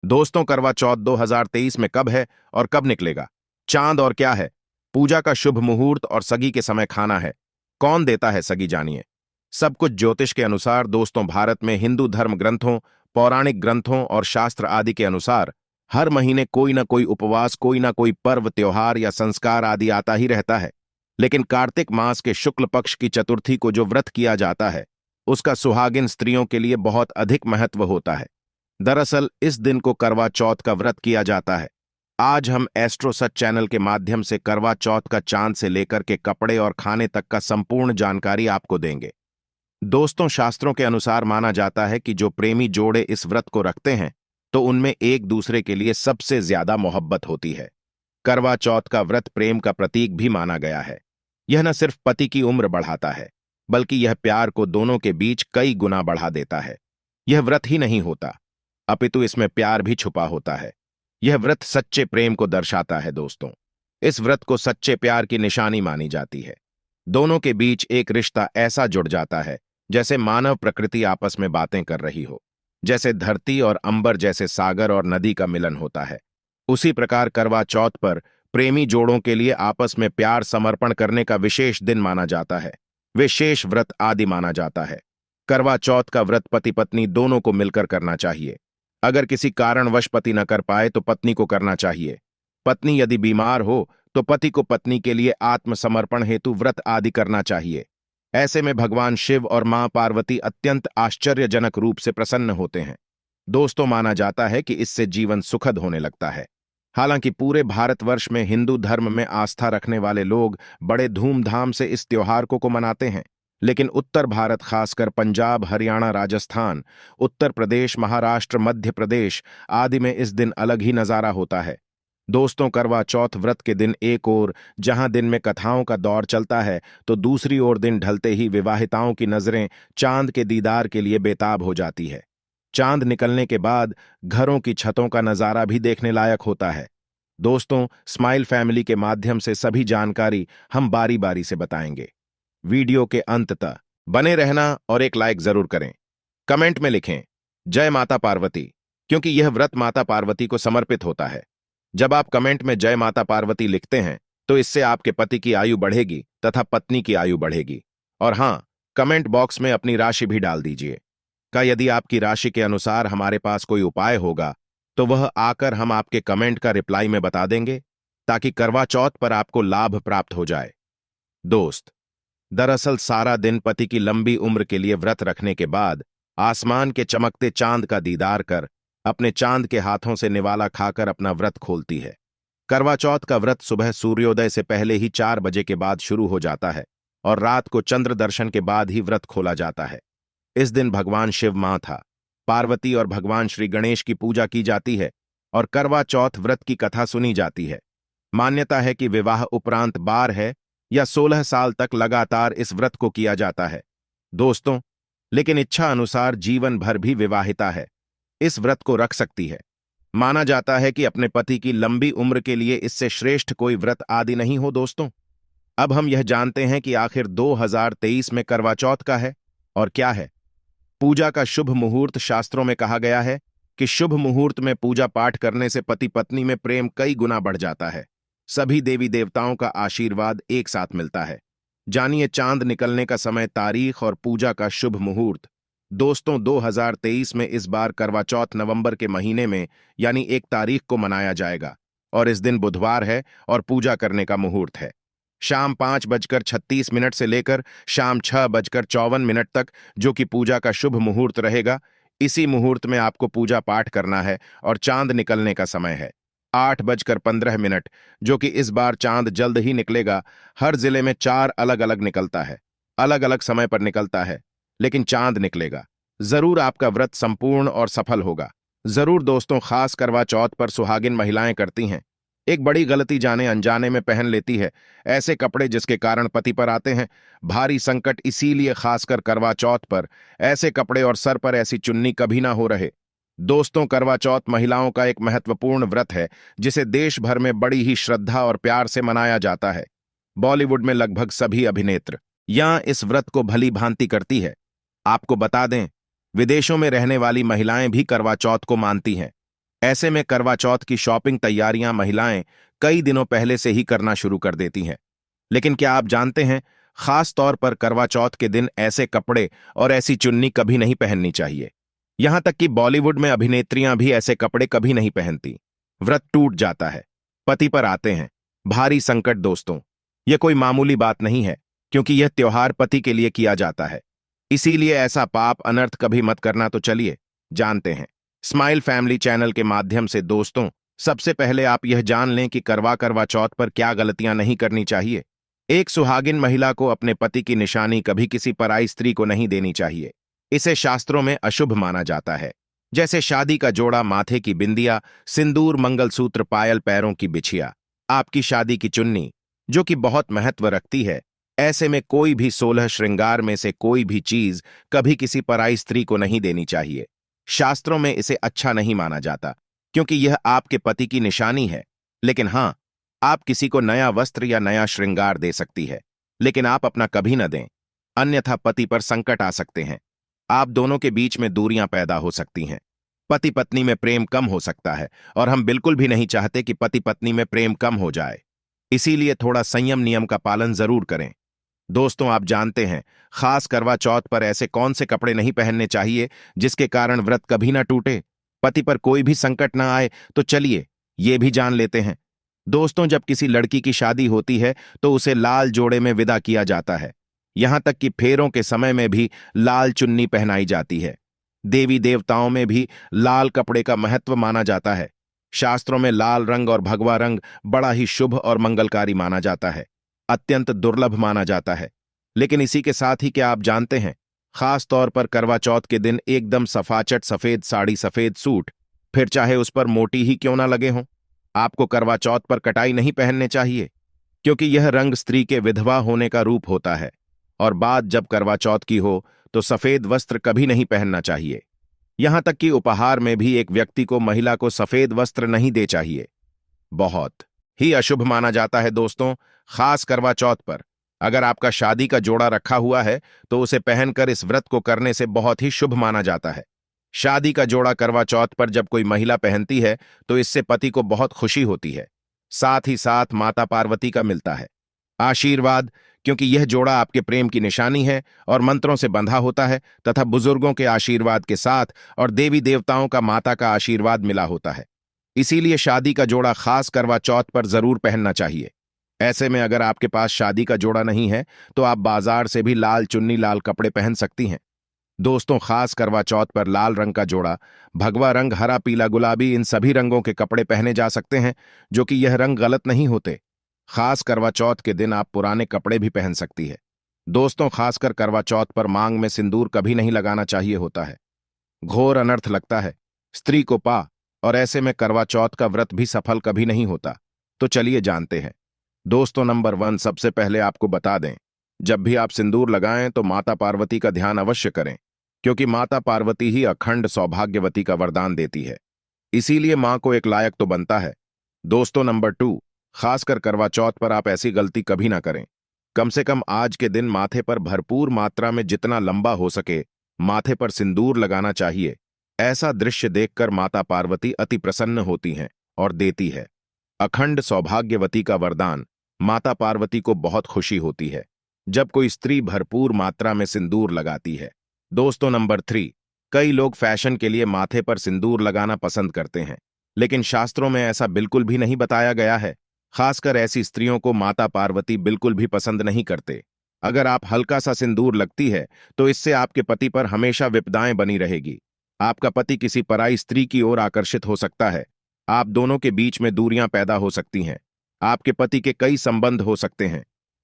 दोस्तों, करवा चौथ 2023 में कब है और कब निकलेगा? चांद और क्या है? पूजा का शुभ मुहूर्त और सगी के समय खाना है। कौन देता है सगी, जानिए। सब कुछ ज्योतिष के अनुसार दोस्तों। भारत में हिंदू धर्म ग्रंथों, पौराणिक ग्रंथों और शास्त्र आदि के अनुसार हर महीने कोई ना कोई उपवास, कोई ना कोई पर्व, त्योहार या संस्कार आदि आता ही रहता है। लेकिन कार्तिक मास के शुक्ल पक्ष की चतुर्थी को जो व्रत किया जाता है, उसका सुहागिन स्त्रियों के लिए बहुत अधिक महत्व होता है। दरअसल इस दिन को करवा चौथ का व्रत किया जाता है। आज हम एस्ट्रो सच चैनल के माध्यम से करवा चौथ का चांद से लेकर के कपड़े और खाने तक का संपूर्ण जानकारी आपको देंगे। दोस्तों, शास्त्रों के अनुसार माना जाता है कि जो प्रेमी जोड़े इस व्रत को रखते हैं तो उनमें एक दूसरे के लिए सबसे ज्यादा मोहब्बत होती है। करवा चौथ का व्रत प्रेम का प्रतीक भी माना गया है। यह न सिर्फ पति की उम्र बढ़ाता है, बल्कि यह प्यार को दोनों के बीच कई गुना बढ़ा देता है। यह व्रत ही नहीं होता, अपितु इसमें प्यार भी छुपा होता है। यह व्रत सच्चे प्रेम को दर्शाता है। दोस्तों, इस व्रत को सच्चे प्यार की निशानी मानी जाती है। दोनों के बीच एक रिश्ता ऐसा जुड़ जाता है जैसे मानव प्रकृति आपस में बातें कर रही हो, जैसे धरती और अंबर, जैसे सागर और नदी का मिलन होता है। उसी प्रकार करवा चौथ पर प्रेमी जोड़ों के लिए आपस में प्यार समर्पण करने का विशेष दिन माना जाता है। विशेष व्रत आदि माना जाता है। करवा चौथ का व्रत पति पत्नी दोनों को मिलकर करना चाहिए। अगर किसी कारणवश पति न कर पाए तो पत्नी को करना चाहिए। पत्नी यदि बीमार हो तो पति को पत्नी के लिए आत्मसमर्पण हेतु व्रत आदि करना चाहिए। ऐसे में भगवान शिव और मां पार्वती अत्यंत आश्चर्यजनक रूप से प्रसन्न होते हैं। दोस्तों, माना जाता है कि इससे जीवन सुखद होने लगता है। हालांकि पूरे भारतवर्ष में हिंदू धर्म में आस्था रखने वाले लोग बड़े धूमधाम से इस त्योहार को मनाते हैं, लेकिन उत्तर भारत, खासकर पंजाब, हरियाणा, राजस्थान, उत्तर प्रदेश, महाराष्ट्र, मध्य प्रदेश आदि में इस दिन अलग ही नजारा होता है। दोस्तों, करवा चौथ व्रत के दिन एक ओर जहां दिन में कथाओं का दौर चलता है, तो दूसरी ओर दिन ढलते ही विवाहिताओं की नजरें चांद के दीदार के लिए बेताब हो जाती है। चांद निकलने के बाद घरों की छतों का नजारा भी देखने लायक होता है। दोस्तों, स्माइल फैमिली के माध्यम से सभी जानकारी हम बारी बारी से बताएंगे। वीडियो के अंत तक बने रहना और एक लाइक जरूर करें। कमेंट में लिखें जय माता पार्वती, क्योंकि यह व्रत माता पार्वती को समर्पित होता है। जब आप कमेंट में जय माता पार्वती लिखते हैं तो इससे आपके पति की आयु बढ़ेगी तथा पत्नी की आयु बढ़ेगी। और हां, कमेंट बॉक्स में अपनी राशि भी डाल दीजिए। यदि आपकी राशि के अनुसार हमारे पास कोई उपाय होगा तो वह आकर हम आपके कमेंट का रिप्लाई में बता देंगे, ताकि करवा चौथ पर आपको लाभ प्राप्त हो जाए। दोस्त, दरअसल सारा दिन पति की लंबी उम्र के लिए व्रत रखने के बाद आसमान के चमकते चांद का दीदार कर अपने चांद के हाथों से निवाला खाकर अपना व्रत खोलती है। करवा चौथ का व्रत सुबह सूर्योदय से पहले ही 4 बजे के बाद शुरू हो जाता है और रात को चंद्र दर्शन के बाद ही व्रत खोला जाता है। इस दिन भगवान शिव, माता पार्वती और भगवान श्री गणेश की पूजा की जाती है और करवा चौथ व्रत की कथा सुनी जाती है। मान्यता है कि विवाह उपरांत 12 या 16 साल तक लगातार इस व्रत को किया जाता है। दोस्तों, लेकिन इच्छा अनुसार जीवन भर भी विवाहिता है इस व्रत को रख सकती है। माना जाता है कि अपने पति की लंबी उम्र के लिए इससे श्रेष्ठ कोई व्रत आदि नहीं हो। दोस्तों, अब हम यह जानते हैं कि आखिर 2023 में करवा चौथ का है और क्या है। पूजा का शुभ मुहूर्त। शास्त्रों में कहा गया है कि शुभ मुहूर्त में पूजा पाठ करने से पति पत्नी में प्रेम कई गुना बढ़ जाता है। सभी देवी देवताओं का आशीर्वाद एक साथ मिलता है। जानिए चांद निकलने का समय, तारीख और पूजा का शुभ मुहूर्त। दोस्तों, 2023 में इस बार करवा चौथ नवंबर के महीने में यानी 1 तारीख को मनाया जाएगा और इस दिन बुधवार है और पूजा करने का मुहूर्त है शाम 5:36 से लेकर शाम 6:54 तक, जो कि पूजा का शुभ मुहूर्त रहेगा। इसी मुहूर्त में आपको पूजा पाठ करना है और चांद निकलने का समय है 8:15, जो कि इस बार चांद जल्द ही निकलेगा। हर जिले में 4 अलग अलग निकलता है, अलग अलग समय पर निकलता है, लेकिन चांद निकलेगा। जरूर आपका व्रत संपूर्ण और सफल होगा। जरूर दोस्तों, खास करवा चौथ पर सुहागिन महिलाएं करती हैं एक बड़ी गलती, जाने अनजाने में पहन लेती है ऐसे कपड़े जिसके कारण पति पर आते हैं भारी संकट। इसीलिए खासकर करवा चौथ पर ऐसे कपड़े और सर पर ऐसी चुन्नी कभी ना हो रहे। दोस्तों, करवा चौथ महिलाओं का एक महत्वपूर्ण व्रत है जिसे देश भर में बड़ी ही श्रद्धा और प्यार से मनाया जाता है। बॉलीवुड में लगभग सभी अभिनेत्र यहां इस व्रत को भली भांति करती है। आपको बता दें, विदेशों में रहने वाली महिलाएं भी करवा चौथ को मानती हैं। ऐसे में करवा चौथ की शॉपिंग तैयारियां महिलाएं कई दिनों पहले से ही करना शुरू कर देती हैं। लेकिन क्या आप जानते हैं, खास तौर पर करवा चौथ के दिन ऐसे कपड़े और ऐसी चुन्नी कभी नहीं पहननी चाहिए। यहां तक कि बॉलीवुड में अभिनेत्रियां भी ऐसे कपड़े कभी नहीं पहनती। व्रत टूट जाता है, पति पर आते हैं भारी संकट। दोस्तों, यह कोई मामूली बात नहीं है, क्योंकि यह त्योहार पति के लिए किया जाता है। इसीलिए ऐसा पाप अनर्थ कभी मत करना। तो चलिए जानते हैं स्माइल फैमिली चैनल के माध्यम से। दोस्तों, सबसे पहले आप यह जान लें कि करवा चौथ पर क्या गलतियां नहीं करनी चाहिए। एक सुहागिन महिला को अपने पति की निशानी कभी किसी पराई स्त्री को नहीं देनी चाहिए। इसे शास्त्रों में अशुभ माना जाता है। जैसे शादी का जोड़ा, माथे की बिंदिया, सिंदूर, मंगलसूत्र, पायल, पैरों की बिछिया, आपकी शादी की चुन्नी, जो कि बहुत महत्व रखती है। ऐसे में कोई भी 16 श्रृंगार में से कोई भी चीज कभी किसी पराई स्त्री को नहीं देनी चाहिए। शास्त्रों में इसे अच्छा नहीं माना जाता, क्योंकि यह आपके पति की निशानी है। लेकिन हां, आप किसी को नया वस्त्र या नया श्रृंगार दे सकती है, लेकिन आप अपना कभी न दें, अन्यथा पति पर संकट आ सकते हैं। आप दोनों के बीच में दूरियां पैदा हो सकती हैं। पति पत्नी में प्रेम कम हो सकता है, और हम बिल्कुल भी नहीं चाहते कि पति पत्नी में प्रेम कम हो जाए। इसीलिए थोड़ा संयम नियम का पालन जरूर करें। दोस्तों, आप जानते हैं खास करवा चौथ पर ऐसे कौन से कपड़े नहीं पहनने चाहिए जिसके कारण व्रत कभी ना टूटे, पति पर कोई भी संकट ना आए। तो चलिए ये भी जान लेते हैं। दोस्तों, जब किसी लड़की की शादी होती है तो उसे लाल जोड़े में विदा किया जाता है। यहां तक कि फेरों के समय में भी लाल चुन्नी पहनाई जाती है। देवी देवताओं में भी लाल कपड़े का महत्व माना जाता है। शास्त्रों में लाल रंग और भगवा रंग बड़ा ही शुभ और मंगलकारी माना जाता है, अत्यंत दुर्लभ माना जाता है। लेकिन इसी के साथ ही क्या आप जानते हैं, खास तौर पर करवा चौथ के दिन एकदम सफाचट सफेद साड़ी, सफेद सूट, फिर चाहे उस पर मोटी ही क्यों ना लगे हों, आपको करवा चौथ पर कटाई नहीं पहनने चाहिए, क्योंकि यह रंग स्त्री के विधवा होने का रूप होता है। और बात जब करवा चौथ की हो तो सफेद वस्त्र कभी नहीं पहनना चाहिए। यहां तक कि उपहार में भी एक व्यक्ति को महिला को सफेद वस्त्र नहीं दे चाहिए, बहुत ही अशुभ माना जाता है। दोस्तों, खास करवा चौथ पर अगर आपका शादी का जोड़ा रखा हुआ है तो उसे पहनकर इस व्रत को करने से बहुत ही शुभ माना जाता है। शादी का जोड़ा करवा चौथ पर जब कोई महिला पहनती है तो इससे पति को बहुत खुशी होती है, साथ ही साथ माता पार्वती का मिलता है आशीर्वाद, क्योंकि यह जोड़ा आपके प्रेम की निशानी है और मंत्रों से बंधा होता है तथा बुजुर्गों के आशीर्वाद के साथ और देवी देवताओं का, माता का आशीर्वाद मिला होता है। इसीलिए शादी का जोड़ा खास करवा चौथ पर जरूर पहनना चाहिए। ऐसे में अगर आपके पास शादी का जोड़ा नहीं है तो आप बाजार से भी लाल चुन्नी, लाल कपड़े पहन सकती हैं। दोस्तों, खास करवा चौथ पर लाल रंग का जोड़ा, भगवा रंग, हरा, पीला, गुलाबी, इन सभी रंगों के कपड़े पहने जा सकते हैं, जो कि यह रंग गलत नहीं होते। खास करवा चौथ के दिन आप पुराने कपड़े भी पहन सकती है। दोस्तों, खासकर करवा चौथ पर मांग में सिंदूर कभी नहीं लगाना चाहिए होता है, घोर अनर्थ लगता है स्त्री को पा, और ऐसे में करवा चौथ का व्रत भी सफल कभी नहीं होता। तो चलिए जानते हैं। दोस्तों, नंबर 1, सबसे पहले आपको बता दें, जब भी आप सिंदूर लगाएं तो माता पार्वती का ध्यान अवश्य करें, क्योंकि माता पार्वती ही अखंड सौभाग्यवती का वरदान देती है। इसीलिए मां को एक लायक तो बनता है। दोस्तों, नंबर 2, खासकर करवा चौथ पर आप ऐसी गलती कभी ना करें। कम से कम आज के दिन माथे पर भरपूर मात्रा में जितना लंबा हो सके माथे पर सिंदूर लगाना चाहिए। ऐसा दृश्य देखकर माता पार्वती अति प्रसन्न होती हैं और देती है अखंड सौभाग्यवती का वरदान। माता पार्वती को बहुत खुशी होती है जब कोई स्त्री भरपूर मात्रा में सिंदूर लगाती है। दोस्तों, नंबर 3, कई लोग फैशन के लिए माथे पर सिंदूर लगाना पसंद करते हैं, लेकिन शास्त्रों में ऐसा बिल्कुल भी नहीं बताया गया है। खासकर ऐसी स्त्रियों को माता पार्वती बिल्कुल भी पसंद नहीं करते। अगर आप हल्का सा सिंदूर लगती है तो इससे आपके पति पर हमेशा विपदाएं बनी रहेगी। आपका पति किसी पराई स्त्री की ओर आकर्षित हो सकता है। आप दोनों के बीच में दूरियां पैदा हो सकती हैं। आपके पति के कई संबंध हो सकते हैं।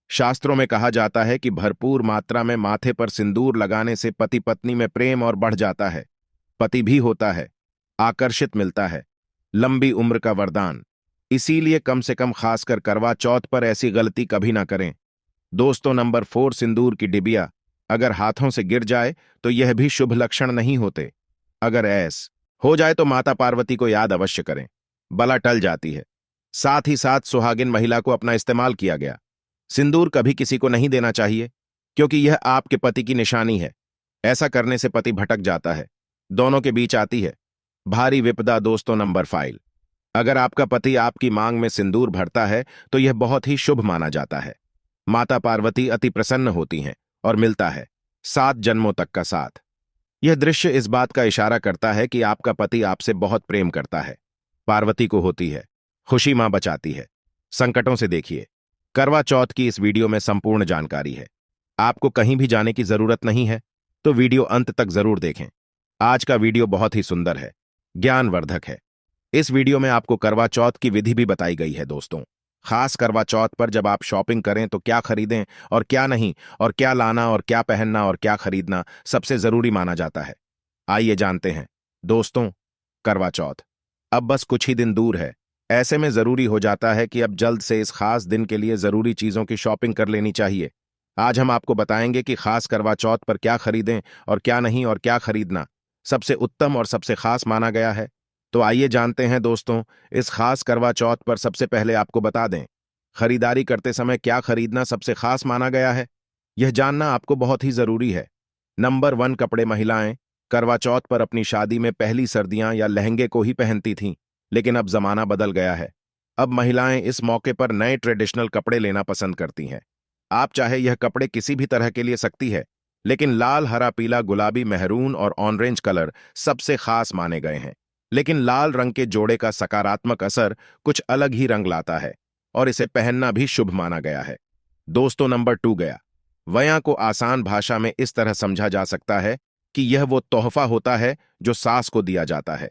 शास्त्रों में कहा जाता है कि भरपूर मात्रा में माथे पर सिंदूर लगाने से पति पत्नी में प्रेम और बढ़ जाता है, पति भी होता है, आकर्षित मिलता है, लंबी उम्र का वरदान। इसीलिए कम से कम खासकर करवा चौथ पर ऐसी गलती कभी ना करें। दोस्तों, नंबर 4, सिंदूर की डिबिया अगर हाथों से गिर जाए तो यह भी शुभ लक्षण नहीं होते। अगर ऐस हो जाए तो माता पार्वती को याद अवश्य करें, बला टल जाती है। साथ ही साथ सुहागिन महिला को अपना इस्तेमाल किया गया सिंदूर कभी किसी को नहीं देना चाहिए, क्योंकि यह आपके पति की निशानी है। ऐसा करने से पति भटक जाता है, दोनों के बीच आती है, भारी विपदा। दोस्तों नंबर 5, अगर आपका पति आपकी मांग में सिंदूर भरता है तो यह बहुत ही शुभ माना जाता है। माता पार्वती अति प्रसन्न होती हैं और मिलता है 7 जन्मों तक का साथ। यह दृश्य इस बात का इशारा करता है कि आपका पति आपसे बहुत प्रेम करता है। पार्वती को होती है खुशी, मां बचाती है संकटों से। देखिए, करवा चौथ की इस वीडियो में संपूर्ण जानकारी है। आपको कहीं भी जाने की जरूरत नहीं है, तो वीडियो अंत तक जरूर देखें। आज का वीडियो बहुत ही सुंदर है, ज्ञानवर्धक है। इस वीडियो में आपको करवा चौथ की विधि भी बताई गई है। दोस्तों, खास करवा चौथ पर जब आप शॉपिंग करें तो क्या खरीदें और क्या नहीं, और क्या लाना और क्या पहनना और क्या खरीदना सबसे जरूरी माना जाता है। आइए जानते हैं। दोस्तों, करवा चौथ अब बस कुछ ही दिन दूर है। ऐसे में जरूरी हो जाता है कि अब जल्द से इस खास दिन के लिए जरूरी चीजों की शॉपिंग कर लेनी चाहिए। आज हम आपको बताएंगे कि खास करवा चौथ पर क्या खरीदें और क्या नहीं, और क्या खरीदना सबसे उत्तम और सबसे खास माना गया है। तो आइए जानते हैं। दोस्तों, इस खास करवा चौथ पर सबसे पहले आपको बता दें, खरीदारी करते समय क्या खरीदना सबसे खास माना गया है, यह जानना आपको बहुत ही जरूरी है। नंबर 1, कपड़े। महिलाएं करवा चौथ पर अपनी शादी में पहली सर्दियां या लहंगे को ही पहनती थीं, लेकिन अब जमाना बदल गया है। अब महिलाएं इस मौके पर नए ट्रेडिशनल कपड़े लेना पसंद करती हैं। आप चाहे यह कपड़े किसी भी तरह के लिए सकती है, लेकिन लाल, हरा, पीला, गुलाबी, मेहरून और ऑरेंज कलर सबसे खास माने गए हैं। लेकिन लाल रंग के जोड़े का सकारात्मक असर कुछ अलग ही रंग लाता है और इसे पहनना भी शुभ माना गया है। दोस्तों, नंबर 2 गया। वया को आसान भाषा में इस तरह समझा जा सकता है कि यह वो तोहफा होता है जो सास को दिया जाता है।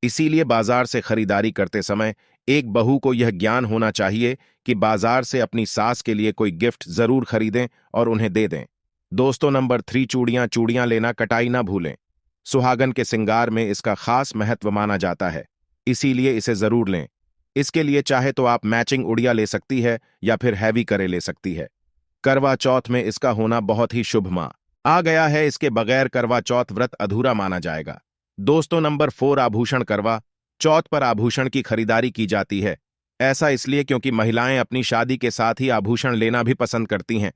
इसीलिए बाजार से खरीदारी करते समय एक बहू को यह ज्ञान होना चाहिए कि बाजार से अपनी सास के लिए कोई गिफ्ट जरूर खरीदें और उन्हें दे दें। दोस्तों, नंबर 3, चूड़ियां। चूड़ियां लेना कटाई ना भूलें। सुहागन के श्रृंगार में इसका खास महत्व माना जाता है, इसीलिए इसे जरूर लें। इसके लिए चाहे तो आप मैचिंग उड़िया ले सकती है या फिर हैवी करे ले सकती है। करवा चौथ में इसका होना बहुत ही शुभ आ गया है। इसके बगैर करवा चौथ व्रत अधूरा माना जाएगा। दोस्तों, नंबर 4, आभूषण। करवा चौथ पर आभूषण की खरीदारी की जाती है। ऐसा इसलिए क्योंकि महिलाएं अपनी शादी के साथ ही आभूषण लेना भी पसंद करती हैं।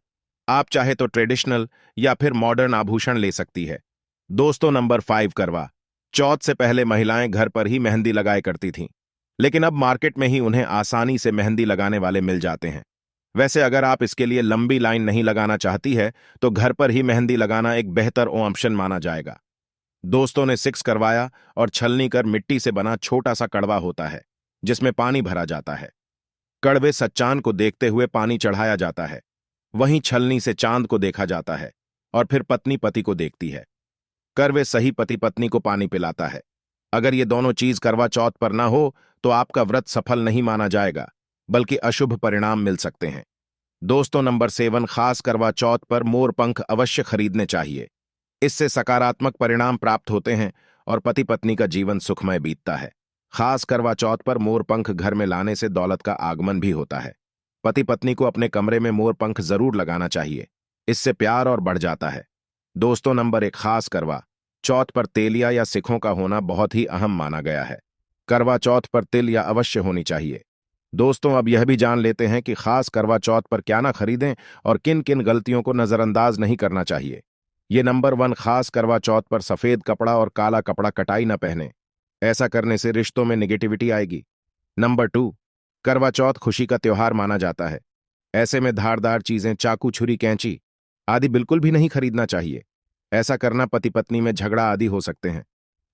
आप चाहे तो ट्रेडिशनल या फिर मॉडर्न आभूषण ले सकती है। दोस्तों, नंबर 5, करवा चौथ से पहले महिलाएं घर पर ही मेहंदी लगाया करती थीं, लेकिन अब मार्केट में ही उन्हें आसानी से मेहंदी लगाने वाले मिल जाते हैं। वैसे अगर आप इसके लिए लंबी लाइन नहीं लगाना चाहती है तो घर पर ही मेहंदी लगाना एक बेहतर ऑप्शन माना जाएगा। दोस्तों ने 6 करवाया और छलनी कर मिट्टी से बना छोटा सा कड़वा होता है जिसमें पानी भरा जाता है। कड़वे सच्चान को देखते हुए पानी चढ़ाया जाता है। वहीं छलनी से चांद को देखा जाता है और फिर पत्नी पति को देखती है। करवे सही पति पत्नी को पानी पिलाता है। अगर ये दोनों चीज करवा चौथ पर ना हो तो आपका व्रत सफल नहीं माना जाएगा, बल्कि अशुभ परिणाम मिल सकते हैं। दोस्तों, नंबर 7, खास करवा चौथ पर मोर पंख अवश्य खरीदने चाहिए। इससे सकारात्मक परिणाम प्राप्त होते हैं और पति पत्नी का जीवन सुखमय बीतता है। खास करवा चौथ पर मोर पंख घर में लाने से दौलत का आगमन भी होता है। पति पत्नी को अपने कमरे में मोर पंख जरूर लगाना चाहिए, इससे प्यार और बढ़ जाता है। दोस्तों, नंबर 1, खास करवा चौथ पर तेलिया या सिखों का होना बहुत ही अहम माना गया है। करवा चौथ पर तिल या अवश्य होनी चाहिए। दोस्तों, अब यह भी जान लेते हैं कि खास करवा चौथ पर क्या ना खरीदें और किन किन गलतियों को नजरअंदाज नहीं करना चाहिए। ये नंबर 1, खास करवा चौथ पर सफेद कपड़ा और काला कपड़ा कटाई न पहने। ऐसा करने से रिश्तों में नेगेटिविटी आएगी। नंबर 2, करवा चौथ खुशी का त्योहार माना जाता है। ऐसे में धारदार चीजें, चाकू, छुरी, कैंची आदि बिल्कुल भी नहीं खरीदना चाहिए। ऐसा करना पति पत्नी में झगड़ा आदि हो सकते हैं।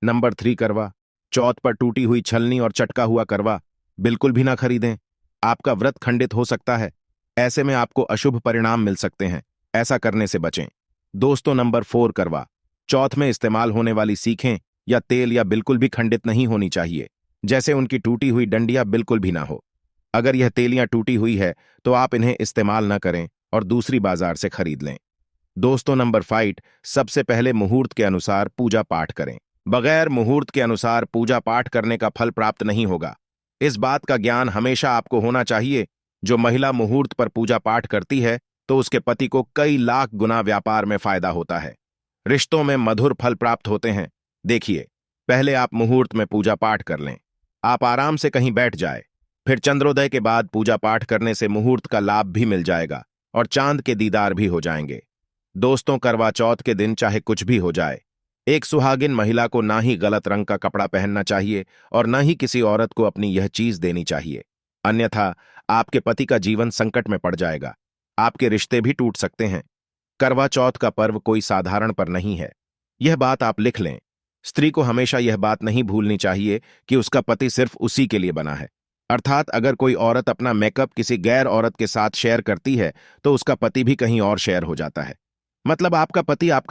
नंबर 3, करवा चौथ पर टूटी हुई छलनी और चटका हुआ करवा बिल्कुल भी ना खरीदें। आपका व्रत खंडित हो सकता है। ऐसे में आपको अशुभ परिणाम मिल सकते हैं, ऐसा करने से बचें। दोस्तों, नंबर 4, करवा चौथ में इस्तेमाल होने वाली सीखें या तेल या बिल्कुल भी खंडित नहीं होनी चाहिए, जैसे उनकी टूटी हुई डंडियां बिल्कुल भी ना हो। अगर यह तेलियां टूटी हुई है तो आप इन्हें इस्तेमाल न करें और दूसरी बाजार से खरीद लें। दोस्तों, नंबर 5, सबसे पहले मुहूर्त के अनुसार पूजा पाठ करें। बगैर मुहूर्त के अनुसार पूजा पाठ करने का फल प्राप्त नहीं होगा। इस बात का ज्ञान हमेशा आपको होना चाहिए। जो महिला मुहूर्त पर पूजा पाठ करती है तो उसके पति को कई लाख गुना व्यापार में फायदा होता है, रिश्तों में मधुर फल प्राप्त होते हैं। देखिए, पहले आप मुहूर्त में पूजा पाठ कर लें। आप आराम से कहीं बैठ जाए, फिर चंद्रोदय के बाद पूजा पाठ करने से मुहूर्त का लाभ भी मिल जाएगा और चांद के दीदार भी हो जाएंगे। दोस्तों, करवा चौथ के दिन चाहे कुछ भी हो जाए, एक सुहागिन महिला को ना ही गलत रंग का कपड़ा पहनना चाहिए और न ही किसी औरत को अपनी यह चीज देनी चाहिए, अन्यथा आपके पति का जीवन संकट में पड़ जाएगा। आपके रिश्ते भी टूट सकते हैं। करवा चौथ का पर्व कोई साधारण पर नहीं है। यह बात आप लिख लें। स्त्री को हमेशा यह बात नहीं भूलनी चाहिए कि उसका पति सिर्फ उसी के लिए बना है। अर्थात अगर कोई औरत अपना मेकअप किसी गैर औरत के साथ शेयर करती है तो उसका पति भी कहीं और शेयर हो जाता है। मतलब आपका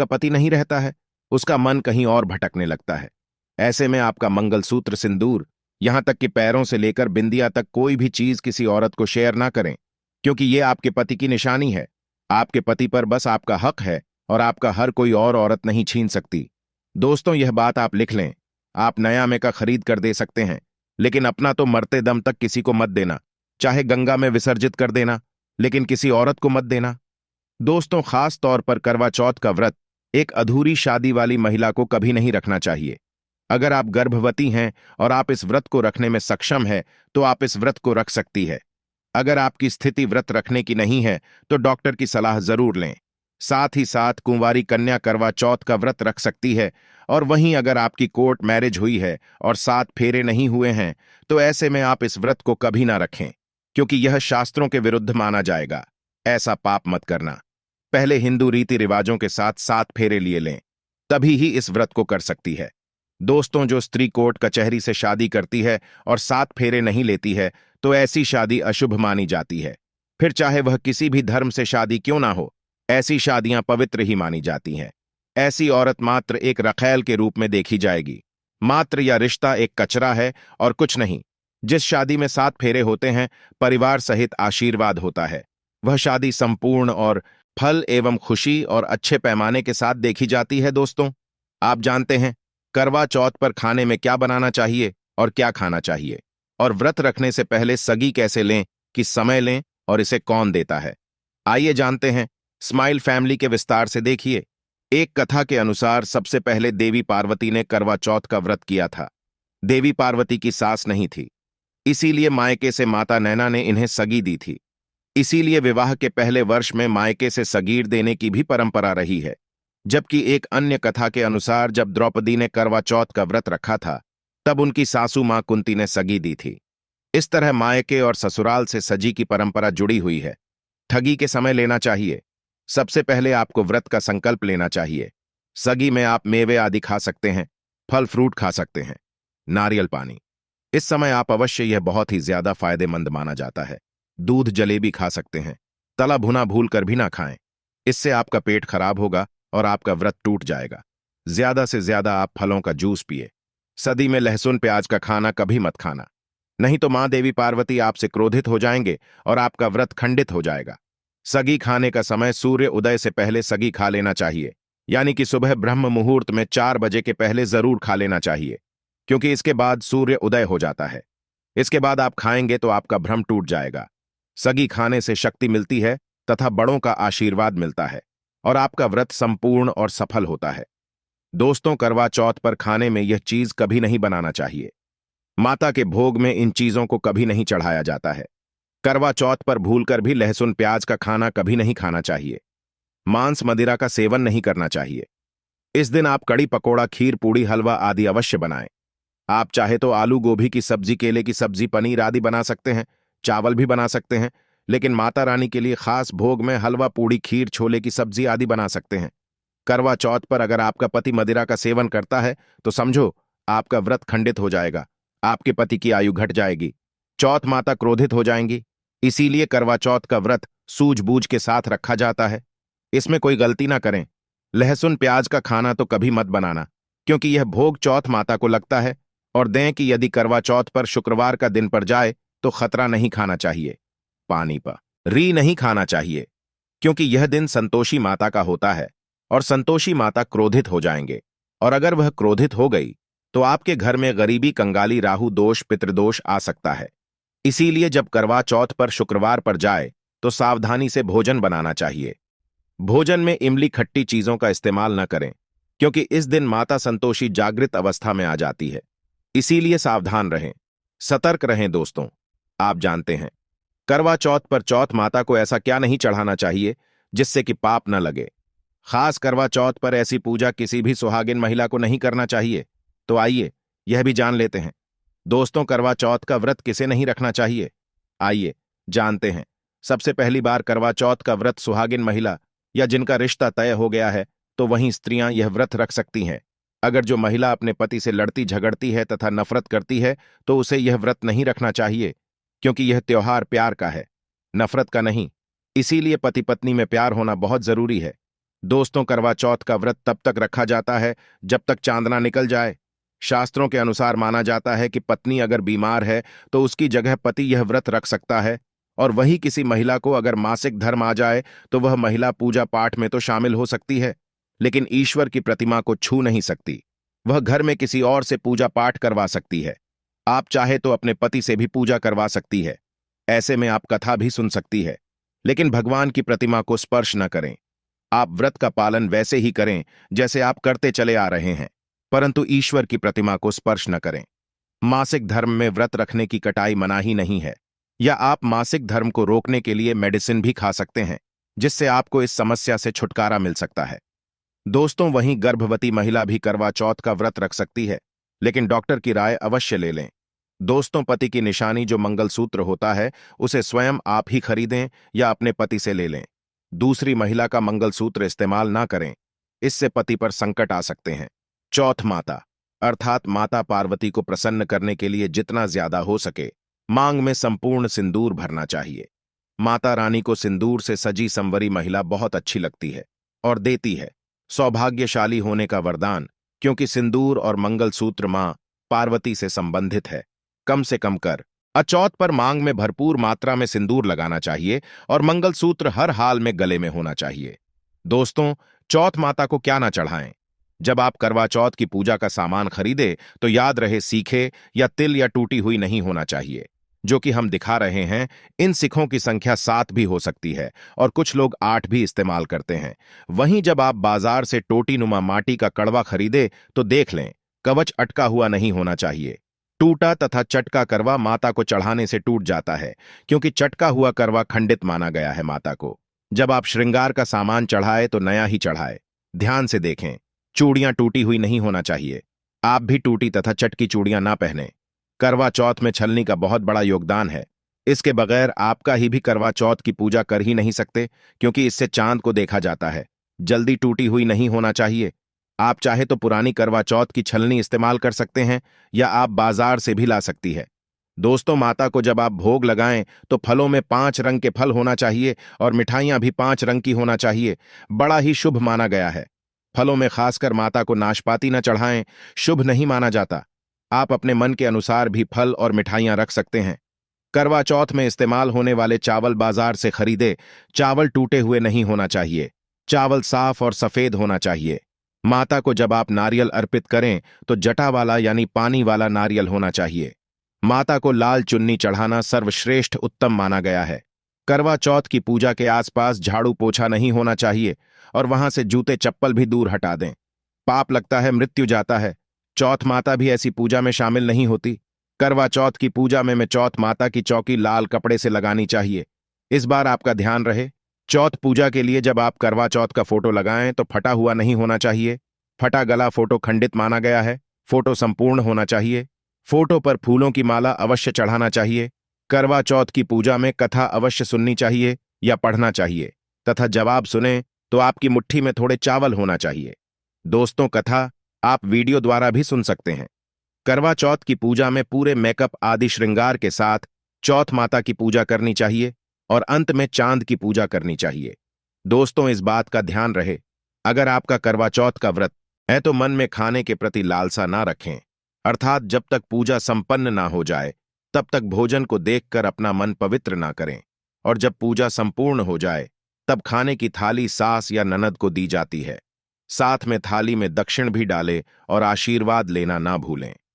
पति नहीं रहता है, उसका मन कहीं और भटकने लगता है। ऐसे में आपका मंगलसूत्र, सिंदूर, यहां तक कि पैरों से लेकर बिंदिया तक कोई भी चीज किसी औरत को शेयर ना करें, क्योंकि यह आपके पति की निशानी है। आपके पति पर बस आपका हक है और आपका हर कोई और औरत नहीं छीन सकती। दोस्तों, यह बात आप लिख लें। आप नया मेका खरीद कर दे सकते हैं, लेकिन अपना तो मरते दम तक किसी को मत देना। चाहे गंगा में विसर्जित कर देना, लेकिन किसी औरत को मत देना। दोस्तों, खास तौर पर करवा चौथ का व्रत एक अधूरी शादी वाली महिला को कभी नहीं रखना चाहिए। अगर आप गर्भवती हैं और आप इस व्रत को रखने में सक्षम है तो आप इस व्रत को रख सकती है। अगर आपकी स्थिति व्रत रखने की नहीं है तो डॉक्टर की सलाह जरूर लें। साथ ही साथ कुंवारी कन्या करवा चौथ का व्रत रख सकती है। और वहीं अगर आपकी कोर्ट मैरिज हुई है और 7 फेरे नहीं हुए हैं तो ऐसे में आप इस व्रत को कभी ना रखें, क्योंकि यह शास्त्रों के विरुद्ध माना जाएगा। ऐसा पाप मत करना। पहले हिंदू रीति रिवाजों के साथ 7 फेरे लिए लें, तभी ही इस व्रत को कर सकती है। दोस्तों, जो स्त्री कोर्ट कचहरी से शादी करती है और 7 फेरे नहीं लेती है तो ऐसी शादी अशुभ मानी जाती है। फिर चाहे वह किसी भी धर्म से शादी क्यों ना हो, ऐसी शादियां पवित्र ही मानी जाती हैं। ऐसी औरत मात्र एक रखैल के रूप में देखी जाएगी। मात्र या रिश्ता एक कचरा है और कुछ नहीं। जिस शादी में 7 फेरे होते हैं, परिवार सहित आशीर्वाद होता है, वह शादी संपूर्ण और फल एवं खुशी और अच्छे पैमाने के साथ देखी जाती है। दोस्तों, आप जानते हैं करवा चौथ पर खाने में क्या बनाना चाहिए और क्या खाना चाहिए, और व्रत रखने से पहले सगी कैसे लें, किस समय लें और इसे कौन देता है। आइए जानते हैं। स्माइल फैमिली के विस्तार से देखिए। एक कथा के अनुसार सबसे पहले देवी पार्वती ने करवा चौथ का व्रत किया था। देवी पार्वती की सास नहीं थी, इसीलिए मायके से माता नैना ने इन्हें सगी दी थी। इसीलिए विवाह के पहले वर्ष में मायके से सगीर देने की भी परंपरा रही है। जबकि एक अन्य कथा के अनुसार जब द्रौपदी ने करवा चौथ का व्रत रखा था तब उनकी सासू मां कुंती ने सगी दी थी। इस तरह मायके और ससुराल से सजी की परंपरा जुड़ी हुई है। ठगी के समय लेना चाहिए। सबसे पहले आपको व्रत का संकल्प लेना चाहिए। सगी में आप मेवे आदि खा सकते हैं, फल फ्रूट खा सकते हैं, नारियल पानी। इस समय आप अवश्य, यह बहुत ही ज्यादा फायदेमंद माना जाता है, दूध जलेबी खा सकते हैं। तला भुना भूल कर भी ना खाएं, इससे आपका पेट खराब होगा और आपका व्रत टूट जाएगा। ज्यादा से ज्यादा आप फलों का जूस पिए। सदी में लहसुन प्याज का खाना कभी मत खाना, नहीं तो मां देवी पार्वती आपसे क्रोधित हो जाएंगे और आपका व्रत खंडित हो जाएगा। सगी खाने का समय सूर्य उदय से पहले सगी खा लेना चाहिए, यानी कि सुबह ब्रह्म मुहूर्त में 4 बजे के पहले जरूर खा लेना चाहिए, क्योंकि इसके बाद सूर्य उदय हो जाता है। इसके बाद आप खाएंगे तो आपका भ्रम टूट जाएगा। सगी खाने से शक्ति मिलती है तथा बड़ों का आशीर्वाद मिलता है और आपका व्रत संपूर्ण और सफल होता है। दोस्तों, करवा चौथ पर खाने में यह चीज कभी नहीं बनाना चाहिए। माता के भोग में इन चीजों को कभी नहीं चढ़ाया जाता है। करवा चौथ पर भूलकर भी लहसुन प्याज का खाना कभी नहीं खाना चाहिए। मांस मदिरा का सेवन नहीं करना चाहिए। इस दिन आप कड़ी पकोड़ा, खीर, पूड़ी, हलवा आदि अवश्य बनाएं। आप चाहे तो आलू गोभी की सब्जी, केले की सब्जी, पनीर आदि बना सकते हैं, चावल भी बना सकते हैं, लेकिन माता रानी के लिए खास भोग में हलवा, पूड़ी, खीर, छोले की सब्जी आदि बना सकते हैं। करवा चौथ पर अगर आपका पति मदिरा का सेवन करता है तो समझो आपका व्रत खंडित हो जाएगा, आपके पति की आयु घट जाएगी, चौथ माता क्रोधित हो जाएंगी। इसीलिए करवा चौथ का व्रत सूझबूझ के साथ रखा जाता है। इसमें कोई गलती ना करें। लहसुन प्याज का खाना तो कभी मत बनाना, क्योंकि यह भोग चौथ माता को लगता है। और दें कि यदि करवा चौथ पर शुक्रवार का दिन पड़ जाए तो खतरा नहीं खाना चाहिए। पानी पर री नहीं खाना चाहिए, क्योंकि यह दिन संतोषी माता का होता है और संतोषी माता क्रोधित हो जाएंगे। और अगर वह क्रोधित हो गई तो आपके घर में गरीबी, कंगाली, राहु दोष, पितृदोष आ सकता है। इसीलिए जब करवा चौथ पर शुक्रवार पर जाए तो सावधानी से भोजन बनाना चाहिए। भोजन में इमली, खट्टी चीजों का इस्तेमाल न करें, क्योंकि इस दिन माता संतोषी जागृत अवस्था में आ जाती है। इसीलिए सावधान रहें, सतर्क रहें। दोस्तों, आप जानते हैं करवा चौथ पर चौथ माता को ऐसा क्या नहीं चढ़ाना चाहिए जिससे कि पाप न लगे। खास करवा चौथ पर ऐसी पूजा किसी भी सुहागिन महिला को नहीं करना चाहिए। तो आइए यह भी जान लेते हैं। दोस्तों, करवा चौथ का व्रत किसे नहीं रखना चाहिए, आइए जानते हैं। सबसे पहली बार करवा चौथ का व्रत सुहागिन महिला या जिनका रिश्ता तय हो गया है तो वहीं स्त्रियां यह व्रत रख सकती हैं। अगर जो महिला अपने पति से लड़ती झगड़ती है तथा नफरत करती है तो उसे यह व्रत नहीं रखना चाहिए, क्योंकि यह त्योहार प्यार का है, नफरत का नहीं। इसीलिए पति पत्नी में प्यार होना बहुत जरूरी है। दोस्तों, करवा चौथ का व्रत तब तक रखा जाता है जब तक चांदना निकल जाए। शास्त्रों के अनुसार माना जाता है कि पत्नी अगर बीमार है तो उसकी जगह पति यह व्रत रख सकता है, और वही किसी महिला को अगर मासिक धर्म आ जाए तो वह महिला पूजा पाठ में तो शामिल हो सकती है, लेकिन ईश्वर की प्रतिमा को छू नहीं सकती। वह घर में किसी और से पूजा पाठ करवा सकती है। आप चाहे तो अपने पति से भी पूजा करवा सकती है। ऐसे में आप कथा भी सुन सकती है, लेकिन भगवान की प्रतिमा को स्पर्श न करें। आप व्रत का पालन वैसे ही करें जैसे आप करते चले आ रहे हैं, परंतु ईश्वर की प्रतिमा को स्पर्श न करें। मासिक धर्म में व्रत रखने की कटाई मनाही नहीं है, या आप मासिक धर्म को रोकने के लिए मेडिसिन भी खा सकते हैं, जिससे आपको इस समस्या से छुटकारा मिल सकता है। दोस्तों, वहीं गर्भवती महिला भी करवा चौथ का व्रत रख सकती है, लेकिन डॉक्टर की राय अवश्य ले लें। दोस्तों, पति की निशानी जो मंगलसूत्र होता है उसे स्वयं आप ही खरीदें या अपने पति से ले लें। दूसरी महिला का मंगलसूत्र इस्तेमाल ना करें, इससे पति पर संकट आ सकते हैं। चौथ माता अर्थात माता पार्वती को प्रसन्न करने के लिए जितना ज्यादा हो सके मांग में संपूर्ण सिंदूर भरना चाहिए। माता रानी को सिंदूर से सजी संवरी महिला बहुत अच्छी लगती है और देती है सौभाग्यशाली होने का वरदान, क्योंकि सिंदूर और मंगलसूत्र मां पार्वती से संबंधित है। कम से कम कर चौथ पर मांग में भरपूर मात्रा में सिंदूर लगाना चाहिए और मंगलसूत्र हर हाल में गले में होना चाहिए। दोस्तों, चौथ माता को क्या ना चढ़ाएं। जब आप करवा चौथ की पूजा का सामान खरीदे तो याद रहे सीखे या तिल या टूटी हुई नहीं होना चाहिए। जो कि हम दिखा रहे हैं, इन सिखों की संख्या 7 भी हो सकती है और कुछ लोग 8 भी इस्तेमाल करते हैं। वहीं जब आप बाजार से टोटी नुमा माटी का कड़वा खरीदे तो देख लें, कवच अटका हुआ नहीं होना चाहिए। टूटा तथा चटका करवा माता को चढ़ाने से टूट जाता है, क्योंकि चटका हुआ करवा खंडित माना गया है माता को। जब आप श्रृंगार का सामान चढ़ाए तो नया ही चढ़ाए। ध्यान से देखें, चूड़ियां टूटी हुई नहीं होना चाहिए। आप भी टूटी तथा चटकी चूड़ियां ना पहने। करवा चौथ में छलनी का बहुत बड़ा योगदान है। इसके बगैर आपका ही भी करवा चौथ की पूजा कर ही नहीं सकते, क्योंकि इससे चांद को देखा जाता है। जल्दी टूटी हुई नहीं होना चाहिए। आप चाहे तो पुरानी करवा चौथ की छलनी इस्तेमाल कर सकते हैं, या आप बाजार से भी ला सकती है। दोस्तों, माता को जब आप भोग लगाएं तो फलों में 5 रंग के फल होना चाहिए और मिठाइयां भी 5 रंग की होना चाहिए। बड़ा ही शुभ माना गया है। फलों में खासकर माता को नाशपाती न चढ़ाएं, शुभ नहीं माना जाता। आप अपने मन के अनुसार भी फल और मिठाइयां रख सकते हैं। करवा चौथ में इस्तेमाल होने वाले चावल बाजार से खरीदे चावल टूटे हुए नहीं होना चाहिए। चावल साफ और सफेद होना चाहिए। माता को जब आप नारियल अर्पित करें तो जटा वाला यानी पानी वाला नारियल होना चाहिए। माता को लाल चुन्नी चढ़ाना सर्वश्रेष्ठ उत्तम माना गया है। करवा चौथ की पूजा के आसपास झाड़ू पोछा नहीं होना चाहिए और वहां से जूते चप्पल भी दूर हटा दें। पाप लगता है, मृत्यु जाता है। चौथ माता भी ऐसी पूजा में शामिल नहीं होती। करवा चौथ की पूजा में चौथ माता की चौकी लाल कपड़े से लगानी चाहिए। इस बार आपका ध्यान रहे, चौथ पूजा के लिए जब आप करवा चौथ का फोटो लगाएं तो फटा हुआ नहीं होना चाहिए। फटा गला फोटो खंडित माना गया है। फोटो संपूर्ण होना चाहिए। फोटो पर फूलों की माला अवश्य चढ़ाना चाहिए। करवा चौथ की पूजा में कथा अवश्य सुननी चाहिए या पढ़ना चाहिए, तथा जब आप सुने तो आपकी मुट्ठी में थोड़े चावल होना चाहिए। दोस्तों, कथा आप वीडियो द्वारा भी सुन सकते हैं। करवा चौथ की पूजा में पूरे मेकअप आदि श्रृंगार के साथ चौथ माता की पूजा करनी चाहिए और अंत में चांद की पूजा करनी चाहिए। दोस्तों, इस बात का ध्यान रहे, अगर आपका करवा चौथ का व्रत है तो मन में खाने के प्रति लालसा ना रखें, अर्थात जब तक पूजा संपन्न ना हो जाए तब तक भोजन को देखकर अपना मन पवित्र ना करें, और जब पूजा संपूर्ण हो जाए तब खाने की थाली सास या ननद को दी जाती है। साथ में थाली में दक्षिण भी डालें और आशीर्वाद लेना ना भूलें।